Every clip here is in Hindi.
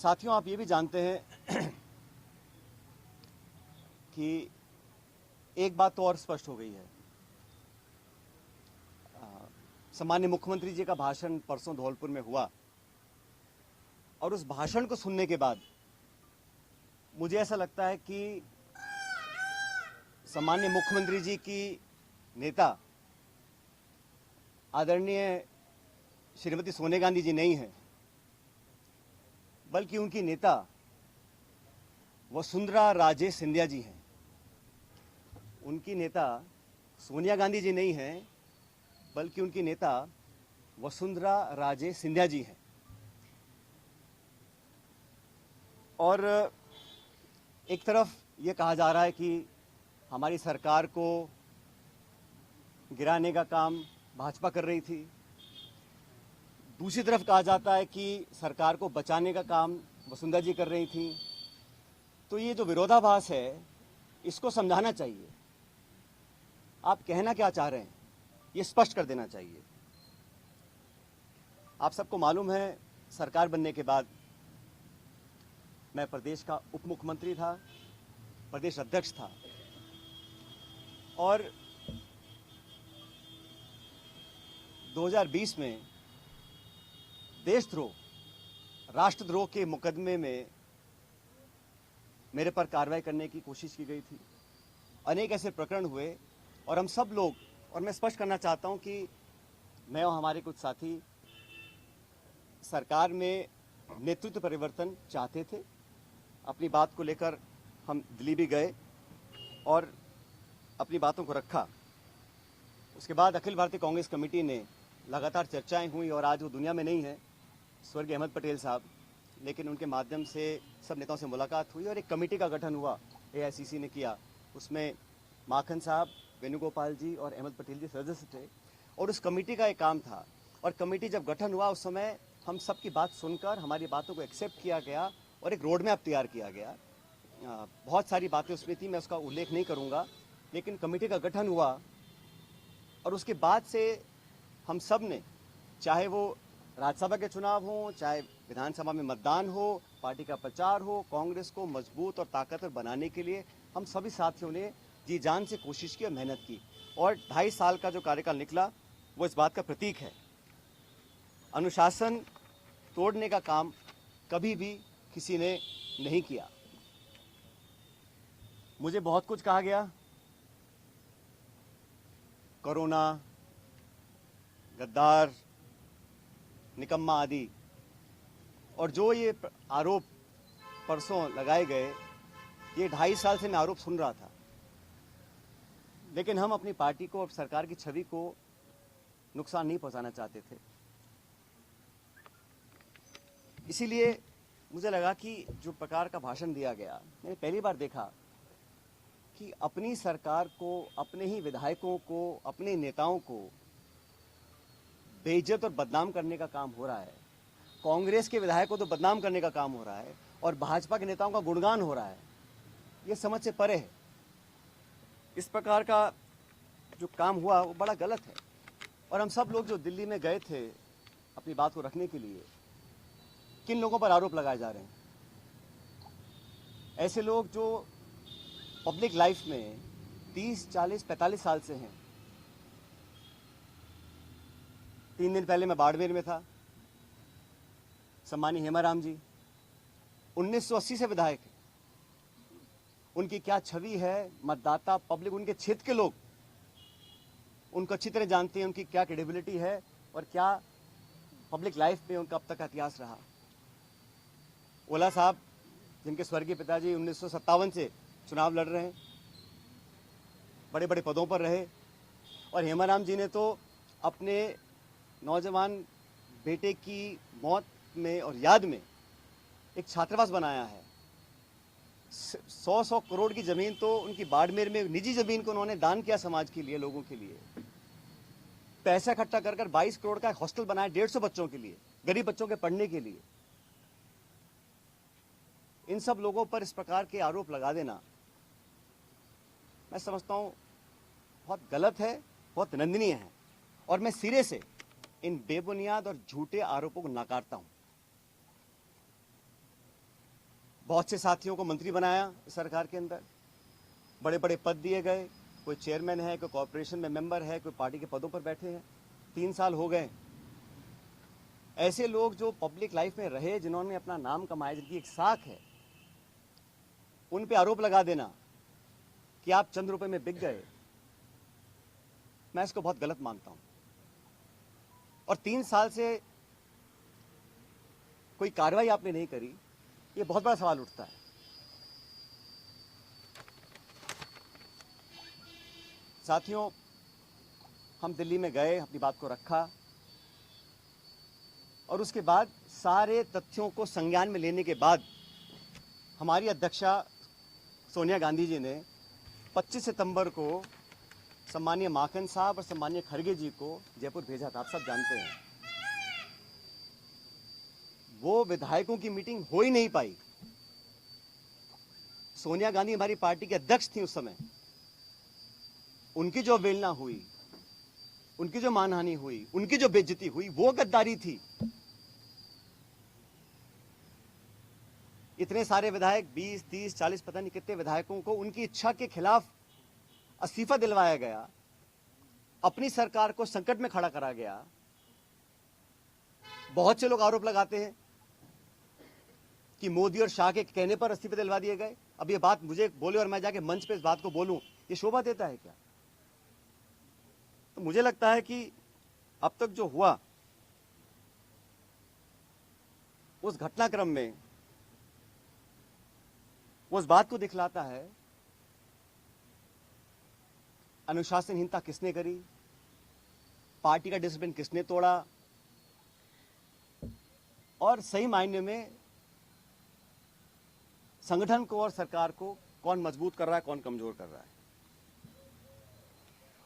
साथियों, आप ये भी जानते हैं कि एक बात तो और स्पष्ट हो गई है। सम्माननीय मुख्यमंत्री जी का भाषण परसों धौलपुर में हुआ और उस भाषण को सुनने के बाद मुझे ऐसा लगता है कि सम्माननीय मुख्यमंत्री जी की नेता आदरणीय श्रीमती सोनिया गांधी जी नहीं है, बल्कि उनकी नेता वसुंधरा राजे सिंधिया जी हैं। उनकी नेता सोनिया गांधी जी नहीं हैं, बल्कि उनकी नेता वसुंधरा राजे सिंधिया जी हैं। और एक तरफ ये कहा जा रहा है कि हमारी सरकार को गिराने का काम भाजपा कर रही थी, दूसरी तरफ कहा जाता है कि सरकार को बचाने का काम वसुंधरा जी कर रही थी। तो ये जो विरोधाभास है, इसको समझाना चाहिए। आप कहना क्या चाह रहे हैं, ये स्पष्ट कर देना चाहिए। आप सबको मालूम है, सरकार बनने के बाद मैं प्रदेश का उप मुख्यमंत्री था, प्रदेश अध्यक्ष था, और 2020 में देशद्रोह, राष्ट्रद्रोह के मुकदमे में मेरे पर कार्रवाई करने की कोशिश की गई थी। अनेक ऐसे प्रकरण हुए और हम सब लोग, और मैं स्पष्ट करना चाहता हूं कि मैं और हमारे कुछ साथी सरकार में नेतृत्व परिवर्तन चाहते थे। अपनी बात को लेकर हम दिल्ली भी गए और अपनी बातों को रखा। उसके बाद अखिल भारतीय कांग्रेस कमेटी ने लगातार चर्चाएं हुई और आज वो दुनिया में नहीं है, स्वर्गीय अहमद पटेल साहब, लेकिन उनके माध्यम से सब नेताओं से मुलाकात हुई और एक कमेटी का गठन हुआ, एआईसीसी ने किया। उसमें माखन साहब, वेणुगोपाल जी और अहमद पटेल जी सदस्य थे और उस कमेटी का एक काम था। और कमेटी जब गठन हुआ उस समय हम सबकी बात सुनकर हमारी बातों को एक्सेप्ट किया गया और एक रोड मैप तैयार किया गया। बहुत सारी बातें उसमें थी, मैं उसका उल्लेख नहीं करूँगा, लेकिन कमेटी का गठन हुआ और उसके बाद से हम सब ने, चाहे वो राज्यसभा के चुनाव हो, चाहे विधानसभा में मतदान हो, पार्टी का प्रचार हो, कांग्रेस को मजबूत और ताकतवर बनाने के लिए हम सभी साथियों ने जी जान से कोशिश की और मेहनत की। और 2.5 साल का जो कार्यकाल निकला वो इस बात का प्रतीक है। अनुशासन तोड़ने का काम कभी भी किसी ने नहीं किया। मुझे बहुत कुछ कहा गया, कोरोना, गद्दार, निकम्मा आदि, और जो ये आरोप परसों लगाए गए, ये 2.5 साल से मैं आरोप सुन रहा था, लेकिन हम अपनी पार्टी को और सरकार की छवि को नुकसान नहीं पहुंचाना चाहते थे। इसीलिए मुझे लगा कि जो प्रकार का भाषण दिया गया, मैंने पहली बार देखा कि अपनी सरकार को, अपने ही विधायकों को, अपने नेताओं को बेइज्जत और बदनाम करने का काम हो रहा है। कांग्रेस के विधायकों को तो बदनाम करने का काम हो रहा है और भाजपा के नेताओं का गुणगान हो रहा है। ये समझ से परे है। इस प्रकार का जो काम हुआ वो बड़ा गलत है। और हम सब लोग जो दिल्ली में गए थे अपनी बात को रखने के लिए, किन लोगों पर आरोप लगाए जा रहे हैं? ऐसे लोग जो पब्लिक लाइफ में 30, 40, 45 साल से हैं। 3 दिन पहले मैं बाड़मेर में था। सम्मानीय हेमाराम जी 1980 से विधायक हैं। उनकी क्या छवि है, मतदाता, पब्लिक, उनके क्षेत्र के लोग उनको अच्छी तरह जानते हैं, उनकी क्या क्रेडिबिलिटी है और क्या पब्लिक लाइफ में उनका अब तक का इतिहास रहा। ओला साहब, जिनके स्वर्गीय पिताजी 1957 से चुनाव लड़ रहे हैं, बड़े बड़े पदों पर रहे, और हेमाराम जी ने तो अपने नौजवान बेटे की मौत में और याद में एक छात्रावास बनाया है। 100 करोड़ की जमीन तो उनकी बाड़मेर में, निजी जमीन को उन्होंने दान किया समाज के लिए, लोगों के लिए। पैसा इकट्ठा कर 22 करोड़ का हॉस्टल बनाया 150 बच्चों के लिए, गरीब बच्चों के पढ़ने के लिए। इन सब लोगों पर इस प्रकार के आरोप लगा देना मैं समझता हूं बहुत गलत है, बहुत निंदनीय है, और मैं सिरे से इन बेबुनियाद और झूठे आरोपों को नकारता हूं। बहुत से साथियों को मंत्री बनाया सरकार के अंदर, बड़े बड़े पद दिए गए, कोई चेयरमैन है, कोई कॉर्पोरेशन में मेंबर है, कोई पार्टी के पदों पर बैठे हैं। 3 साल हो गए। ऐसे लोग जो पब्लिक लाइफ में रहे, जिन्होंने अपना नाम कमाया, जिनकी एक साख है, उन पे आरोप लगा देना कि आप चंद रुपए में बिक गए, मैं इसको बहुत गलत मानता हूं। और 3 साल से कोई कार्रवाई आपने नहीं करी, ये बहुत बड़ा सवाल उठता है। साथियों, हम दिल्ली में गए, अपनी बात को रखा और उसके बाद सारे तथ्यों को संज्ञान में लेने के बाद हमारी अध्यक्षा सोनिया गांधी जी ने 25 सितंबर को सम्मानीय माखन साहब और सम्मानीय खड़गे जी को जयपुर भेजा था। आप सब जानते हैं, वो विधायकों की मीटिंग हो ही नहीं पाई। सोनिया गांधी हमारी पार्टी के अध्यक्ष थी उस समय। उनकी जो अवहेलना हुई, उनकी जो मानहानि हुई, उनकी जो बेइज्जती हुई, वो गद्दारी थी। इतने सारे विधायक, 20, 30, 40 पता नहीं कितने विधायकों को उनकी इच्छा के खिलाफ इस्तीफा दिलवाया गया, अपनी सरकार को संकट में खड़ा करा गया। बहुत से लोग आरोप लगाते हैं कि मोदी और शाह के कहने पर इस्तीफे दिलवा दिए गए। अब ये बात मुझे बोले और मैं जाके मंच पे इस बात को बोलूं, ये शोभा देता है क्या? तो मुझे लगता है कि अब तक जो हुआ उस घटनाक्रम में वो उस बात को दिखलाता है अनुशासनहीनता किसने करी, पार्टी का डिसिप्लिन किसने तोड़ा और सही मायने में संगठन को और सरकार को कौन मजबूत कर रहा है, कौन कमजोर कर रहा है।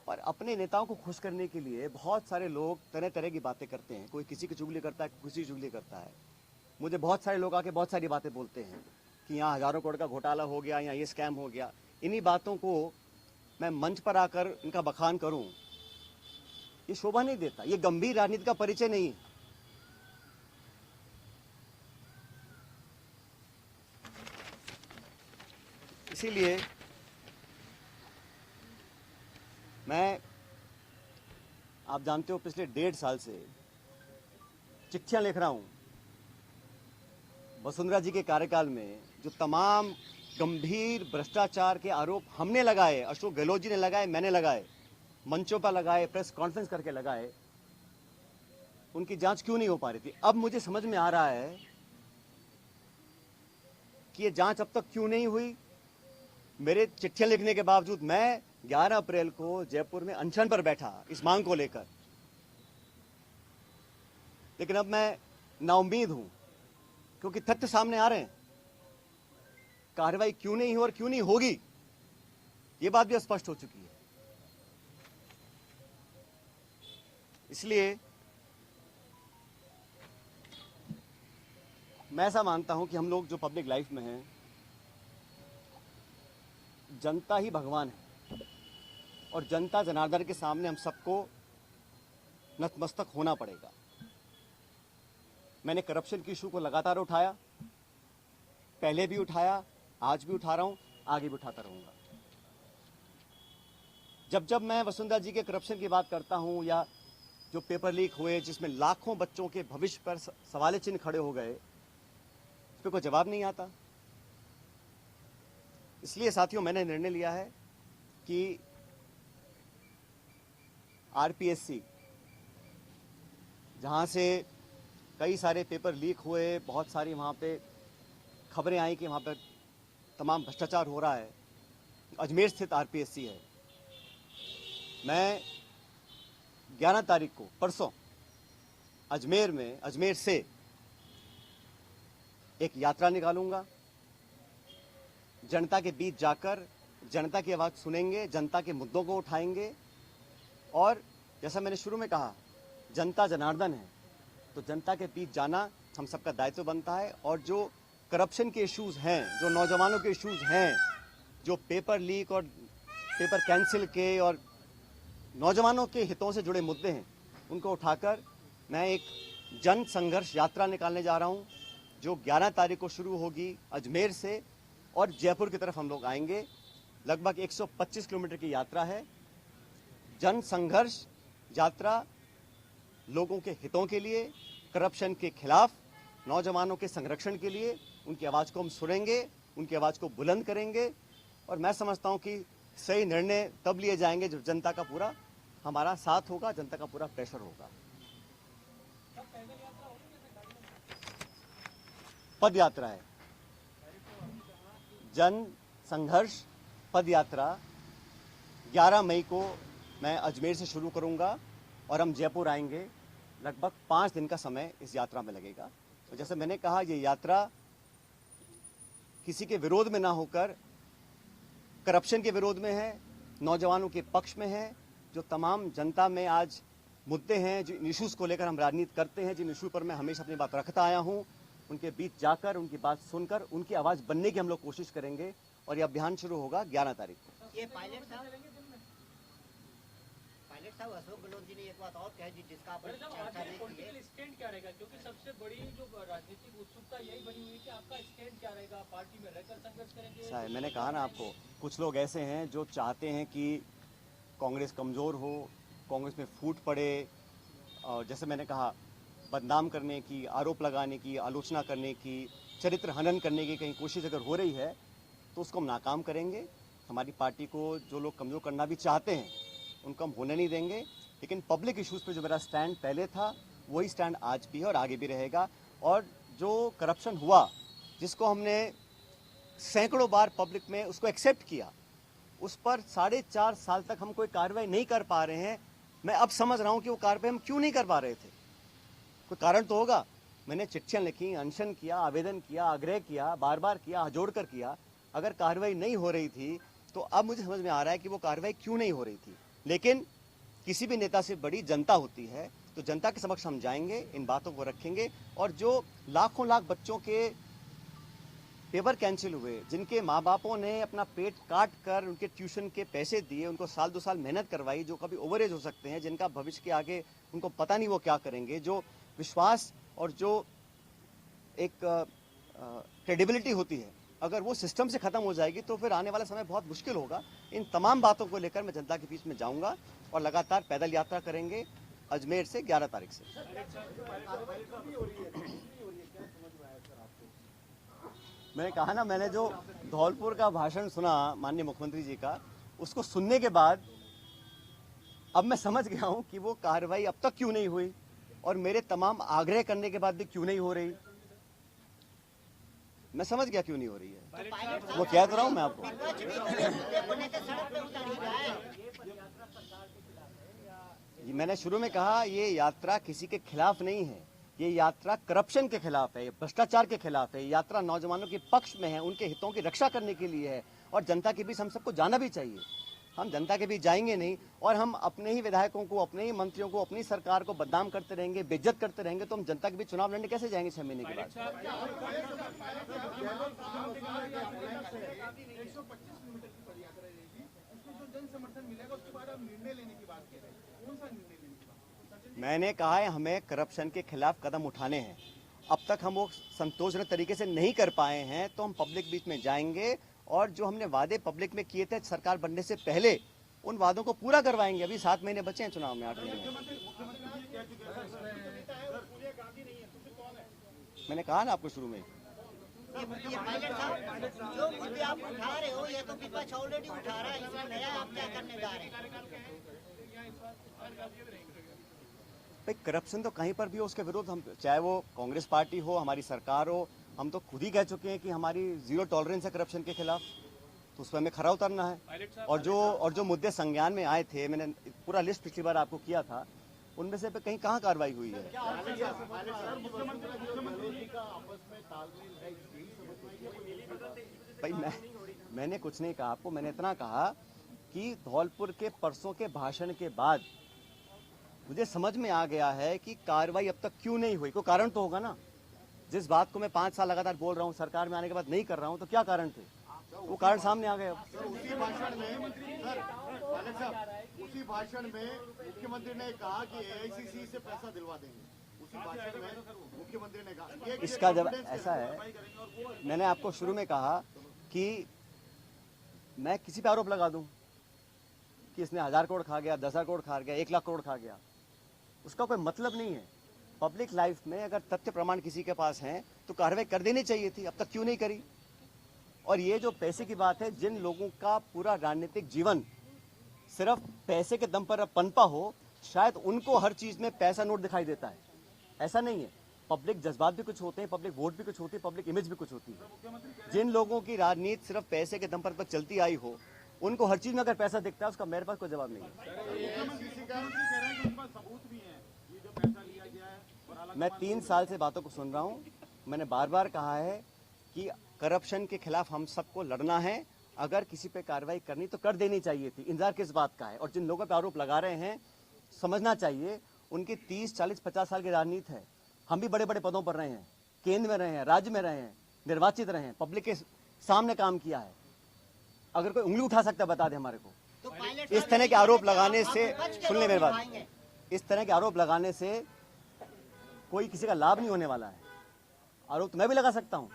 और अपने नेताओं को खुश करने के लिए बहुत सारे लोग तरह तरह की बातें करते हैं। कोई किसी की चुगली करता है, किसी की चुगली करता है। मुझे बहुत सारे लोग आके बहुत सारी बातें बोलते हैं कि यहाँ हजारों करोड़ का घोटाला हो गया, यहाँ ये स्कैम हो गया। इन्हीं बातों को मैं मंच पर आकर इनका बखान करूं, ये शोभा नहीं देता, ये गंभीर राजनीति का परिचय नहीं है। इसीलिए मैं, आप जानते हो, पिछले 1.5 साल से चिट्ठियां लिख रहा हूं वसुंधरा जी के कार्यकाल में जो तमाम गंभीर भ्रष्टाचार के आरोप हमने लगाए, अशोक गहलोत जी ने लगाए, मैंने लगाए, मंचों पर लगाए, प्रेस कॉन्फ्रेंस करके लगाए, उनकी जांच क्यों नहीं हो पा रही थी। अब मुझे समझ में आ रहा है कि ये जांच अब तक क्यों नहीं हुई। मेरे चिट्ठियां लिखने के बावजूद मैं 11 अप्रैल को जयपुर में अनशन पर बैठा इस मांग को लेकर, लेकिन अब मैं नाउम्मीद हूं क्योंकि तथ्य सामने आ रहे हैं। कार्रवाई क्यों नहीं हो और क्यों नहीं होगी, ये बात भी स्पष्ट हो चुकी है। इसलिए मैं ऐसा मानता हूं कि हम लोग जो पब्लिक लाइफ में हैं, जनता ही भगवान है और जनता जनार्दन के सामने हम सबको नतमस्तक होना पड़ेगा। मैंने करप्शन की इशू को लगातार उठाया, पहले भी उठाया, आज भी उठा रहा हूं, आगे भी उठाता रहूंगा। जब जब मैं वसुंधरा जी के करप्शन की बात करता हूं या जो पेपर लीक हुए जिसमें लाखों बच्चों के भविष्य पर सवाल चिन्ह खड़े हो गए, उस पर कोई जवाब नहीं आता। इसलिए साथियों, मैंने निर्णय लिया है कि आरपीएससी, जहां से कई सारे पेपर लीक हुए, बहुत सारी वहां पे खबरें आई कि वहां पर तमाम भ्रष्टाचार हो रहा है, अजमेर स्थित आरपीएससी है। मैं 11 तारीख को, परसों, अजमेर में, अजमेर से एक यात्रा निकालूंगा। जनता के बीच जाकर जनता की आवाज़ सुनेंगे, जनता के मुद्दों को उठाएंगे और जैसा मैंने शुरू में कहा, जनता जनार्दन है, तो जनता के बीच जाना हम सबका दायित्व बनता है। और जो करप्शन के इश्यूज़ हैं, जो नौजवानों के इश्यूज़ हैं, जो पेपर लीक और पेपर कैंसिल के और नौजवानों के हितों से जुड़े मुद्दे हैं, उनको उठाकर मैं एक जन संघर्ष यात्रा निकालने जा रहा हूं, जो 11 तारीख को शुरू होगी अजमेर से और जयपुर की तरफ हम लोग आएंगे। लगभग 125 किलोमीटर की यात्रा है। जन संघर्ष यात्रा लोगों के हितों के लिए, करप्शन के खिलाफ, नौजवानों के संरक्षण के लिए। उनकी आवाज़ को हम सुनेंगे, उनकी आवाज़ को बुलंद करेंगे और मैं समझता हूं कि सही निर्णय तब लिए जाएंगे जब जनता का पूरा हमारा साथ होगा, जनता का पूरा प्रेशर होगा। पद यात्रा है, जन संघर्ष पद यात्रा 11 मई को मैं अजमेर से शुरू करूंगा और हम जयपुर आएंगे। लगभग 5 दिन का समय इस यात्रा में लगेगा। तो जैसे मैंने कहा, ये यात्रा किसी के विरोध में ना होकर करप्शन के विरोध में है, नौजवानों के पक्ष में है। जो तमाम जनता में आज मुद्दे हैं, जो इश्यूज़ को लेकर हम राजनीति करते हैं, जिन इशू पर मैं हमेशा अपनी बात रखता आया हूं, उनके बीच जाकर, उनकी बात सुनकर, उनकी आवाज़ बनने की हम लोग कोशिश करेंगे। और ये अभियान शुरू होगा 11 तारीख को। ये पायलट साहब अशोक गहलोत जी ने एक बात और कही जी, जिसका आप चर्चा नहीं की है। स्टैंड क्या रहेगा, क्योंकि सबसे बड़ी जो राजनीतिक उत्सुकता यही बनी हुई है कि आपका स्टैंड क्या रहेगा, पार्टी में रहकर संघर्ष करेंगे। साहब, मैंने कहा ना आपको, कुछ लोग ऐसे हैं जो चाहते हैं कि कांग्रेस कमज़ोर हो, कांग्रेस में फूट पड़े, और जैसे मैंने कहा, बदनाम करने की, आरोप लगाने की, आलोचना करने की, चरित्र हनन करने की कहीं कोशिश अगर हो रही है तो उसको हम नाकाम करेंगे। हमारी पार्टी को जो लोग कमज़ोर करना भी चाहते हैं उनको हम होने नहीं देंगे। लेकिन पब्लिक इश्यूज़ पे जो मेरा स्टैंड पहले था वही स्टैंड आज भी है और आगे भी रहेगा। और जो करप्शन हुआ, जिसको हमने सैकड़ों बार पब्लिक में उसको एक्सेप्ट किया, उस पर 4.5 साल तक हम कोई कार्रवाई नहीं कर पा रहे हैं। मैं अब समझ रहा हूँ कि वो कार्रवाई हम क्यों नहीं कर पा रहे थे। कोई कारण तो होगा। मैंने चिट्ठियाँ लिखी, अनशन किया, आवेदन किया, आग्रह किया, बार बार किया, हाथ जोड़ कर किया। अगर कार्रवाई नहीं हो रही थी तो अब मुझे समझ में आ रहा है कि वो कार्रवाई क्यों नहीं हो रही थी। लेकिन किसी भी नेता से बड़ी जनता होती है, तो जनता के समक्ष हम जाएंगे, इन बातों को रखेंगे। और जो लाखों लाख बच्चों के पेपर कैंसिल हुए, जिनके माँ बापों ने अपना पेट काट कर उनके ट्यूशन के पैसे दिए, उनको साल 2 साल मेहनत करवाई, जो कभी ओवरेज हो सकते हैं, जिनका भविष्य के आगे उनको पता नहीं वो क्या करेंगे, जो विश्वास और जो एक क्रेडिबिलिटी होती है, अगर वो सिस्टम से खत्म हो जाएगी तो फिर आने वाला समय बहुत मुश्किल होगा। इन तमाम बातों को लेकर मैं जनता के बीच में जाऊंगा और लगातार पैदल यात्रा करेंगे अजमेर से 11 तारीख से। मैंने कहा ना, मैंने जो धौलपुर का भाषण सुना माननीय मुख्यमंत्री जी का, उसको सुनने के बाद अब मैं समझ गया हूं कि वो कार्रवाई अब तक क्यों नहीं हुई और मेरे तमाम आग्रह करने के बाद भी क्यों नहीं हो रही। मैं समझ गया क्यों नहीं हो रही है। वो कह तो रहा हूं मैं आपको। मैंने शुरू में कहा, ये यात्रा किसी के खिलाफ नहीं है, ये यात्रा करप्शन के खिलाफ है, भ्रष्टाचार के खिलाफ है। ये यात्रा नौजवानों के पक्ष में है, उनके हितों की रक्षा करने के लिए है। और जनता के बीच हम सबको जाना भी चाहिए। हम जनता के बीच जाएंगे नहीं और हम अपने ही विधायकों को, अपने ही मंत्रियों को, अपनी सरकार को बदनाम करते रहेंगे, बेइज्जत करते रहेंगे, तो हम जनता के बीच चुनाव लड़ने कैसे जाएंगे 6 महीने के बाद। मैंने कहा है, हमें करप्शन के खिलाफ कदम उठाने हैं। अब तक हम वो संतोषजनक तरीके से नहीं कर पाए हैं, तो हम पब्लिक बीच में जाएंगे और जो हमने वादे पब्लिक में किए थे सरकार बनने से पहले, उन वादों को पूरा करवाएंगे। अभी 7 महीने बचे हैं चुनाव में, 8 महीने। मैंने कहा ना आपको शुरू में, जो मुद्दे आप उठा रहे हो, ये तो विपक्ष ऑलरेडी उठा रहा है, इसमें नया आप क्या करने जा रहे हैं? भाई, करप्शन तो कहीं पर भी हो, उसके विरोध हम, चाहे वो कांग्रेस पार्टी हो, हमारी सरकार हो, हम तो खुद ही कह चुके हैं कि हमारी 0 टॉलरेंस है करप्शन के खिलाफ। तो उस पर हमें खरा उतरना है। और जो मुद्दे संज्ञान में आए थे, मैंने पूरा लिस्ट पिछली बार आपको किया था, उनमें से कहीं कहाँ कार्रवाई हुई है। भाई, मैंने कुछ नहीं कहा आपको। मैंने इतना कहा कि धौलपुर के परसों के भाषण के बाद मुझे समझ में आ गया है कि कार्रवाई अब तक क्यों नहीं हुई। कोई कारण तो होगा ना। जिस बात को मैं 5 साल लगातार बोल रहा हूँ, सरकार में आने के बाद नहीं कर रहा हूँ, तो क्या कारण थे? वो कारण सामने आ गए। उसी भाषण में मुख्यमंत्री ने कहा कि एआईसीसी से पैसा दिलवा देंगे। भाषण में मुख्यमंत्री ने कहा ये इसका जब ऐसा है, मैंने आपको शुरू में कहा कि मैं किसी पे आरोप लगा दूं कि इसने 1000 करोड़ खा गया, 10,000 करोड़ खा गया, 1 लाख करोड़ खा गया, उसका कोई मतलब नहीं है। पब्लिक लाइफ में अगर तथ्य प्रमाण किसी के पास हैं तो कार्रवाई कर देनी चाहिए थी, अब तक क्यों नहीं करी। और ये जो पैसे की बात है, जिन लोगों का पूरा राजनीतिक जीवन सिर्फ पैसे के दम पर पनपा हो, शायद उनको हर चीज में पैसा नोट दिखाई देता है। ऐसा नहीं है, पब्लिक जज्बात भी कुछ होते हैं, पब्लिक वोट भी कुछ होती है, पब्लिक इमेज भी कुछ होती है। जिन लोगों की राजनीति सिर्फ पैसे के दम पर चलती आई हो, उनको हर चीज में अगर पैसा दिखता है, उसका मेरे पास कोई जवाब नहीं है। मैं 3 साल से बातों को सुन रहा हूं। मैंने बार बार कहा है कि करप्शन के खिलाफ हम सबको लड़ना है। अगर किसी पे कार्रवाई करनी तो कर देनी चाहिए थी, इंतजार किस बात का है। और जिन लोगों पे आरोप लगा रहे हैं, समझना चाहिए उनकी 30, 40, 50 साल की राजनीति है। हम भी बड़े बड़े पदों पर रहे हैं, केंद्र में रहे हैं, राज्य में रहे हैं, निर्वाचित रहे हैं, पब्लिक के सामने काम किया है। अगर कोई उंगली उठा सकता है बता दे हमारे को। तो पायलट इस तरह के आरोप लगाने से, सुन ले मेरी बात, इस तरह के आरोप लगाने से कोई किसी का लाभ नहीं होने वाला है। आरोप तो मैं भी लगा सकता हूँ,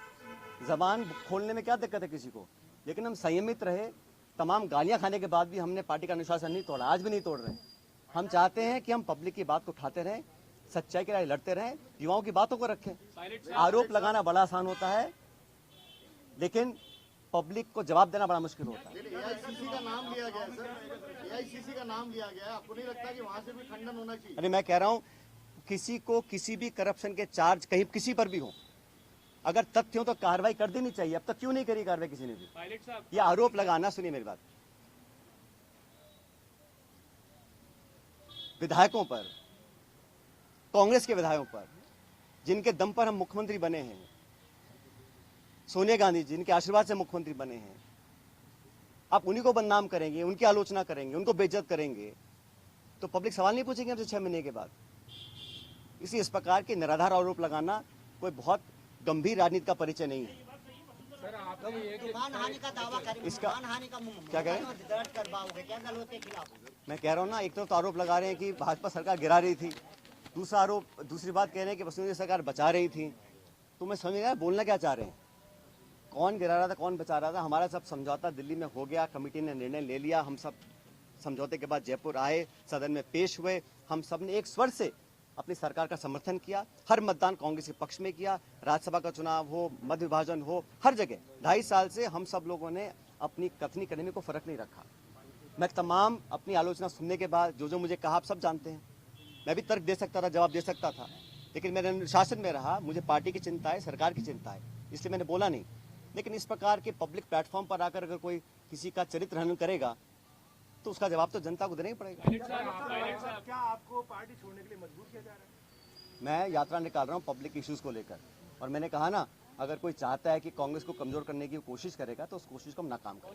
जबान खोलने में क्या दिक्कत है किसी को, लेकिन हम संयमित रहे। तमाम गालियां खाने के बाद भी हमने पार्टी का अनुशासन नहीं तोड़ा, आज भी नहीं तोड़ रहे। हम चाहते हैं कि हम पब्लिक की बात को उठाते रहें, सच्चाई के लिए लड़ते रहें, युवाओं की बातों को रखें। आरोप लगाना बड़ा आसान होता है, लेकिन पब्लिक को जवाब देना बड़ा मुश्किल होता है। एआईसीसी का नाम लिया गया है सर, एआईसीसी का नाम लिया गया है, आपको नहीं लगता कि वहां से भी खंडन होना चाहिए? अरे मैं कह रहा हूं, किसी को किसी भी करप्शन के चार्ज कहीं किसी पर भी हो, अगर तथ्य हो तो कार्रवाई कर देनी चाहिए। अब तक क्यों नहीं करी कार्रवाई किसी ने भी? ये आरोप लगाना, सुनिए मेरी बात, विधायकों पर, कांग्रेस के विधायकों पर, जिनके दम पर हम मुख्यमंत्री बने हैं, सोनिया गांधी जी जिनके आशीर्वाद से मुख्यमंत्री बने हैं, आप उन्हीं को बदनाम करेंगे, उनकी आलोचना करेंगे, उनको बेइज्जत करेंगे, तो पब्लिक सवाल नहीं पूछेंगे हमसे 6 महीने के बाद। इसलिए इस प्रकार के निराधार आरोप लगाना कोई बहुत गंभीर राजनीति का परिचय नहीं है। मानहानि का दावा करेंगे, इसका मानहानि का क्या कहें? दर्ज करवाओगे क्या गलत के खिलाफ? मैं कह रहा हूँ ना, एक तरफ तो आरोप लगा रहे हैं कि भाजपा सरकार गिरा रही थी, दूसरा आरोप, दूसरी बात कह रहे हैं कि वसुंधरा सरकार बचा रही थी। तो मैं समझ नहीं रहा बोलना क्या चाह रहे हैं, कौन गिरा रहा था, कौन बचा रहा था। हमारा सब समझौता दिल्ली में हो गया, कमेटी ने निर्णय ले लिया, हम सब समझौते के बाद जयपुर आए, सदन में पेश हुए, हम सब ने एक स्वर से अपनी सरकार का समर्थन किया, हर मतदान कांग्रेस के पक्ष में किया, राज्यसभा का चुनाव हो, मत विभाजन हो, हर जगह 2.5 साल से हम सब लोगों ने अपनी कथनी करने में कोई फर्क नहीं रखा। मैं तमाम अपनी आलोचना सुनने के बाद जो जो मुझे कहा आप सब जानते हैं, मैं भी तर्क दे सकता था, जवाब दे सकता था, लेकिन मैंने अनुशासन में रहा। मुझे पार्टी की चिंता है, सरकार की चिंता है, इसलिए मैंने बोला नहीं। लेकिन इस प्रकार के पब्लिक प्लेटफॉर्म पर आकर अगर कोई किसी का चरित्र हनन करेगा तो उसका जवाब तो जनता को देना ही पड़ेगा। क्या आपको पार्टी छोड़ने के लिए मजबूर किया जा रहा है? मैं यात्रा निकाल रहा हूँ पब्लिक इश्यूज को लेकर, और मैंने कहा ना, अगर कोई चाहता है कि कांग्रेस को कमजोर करने की कोशिश करेगा तो उस कोशिश को हम नाकाम करें।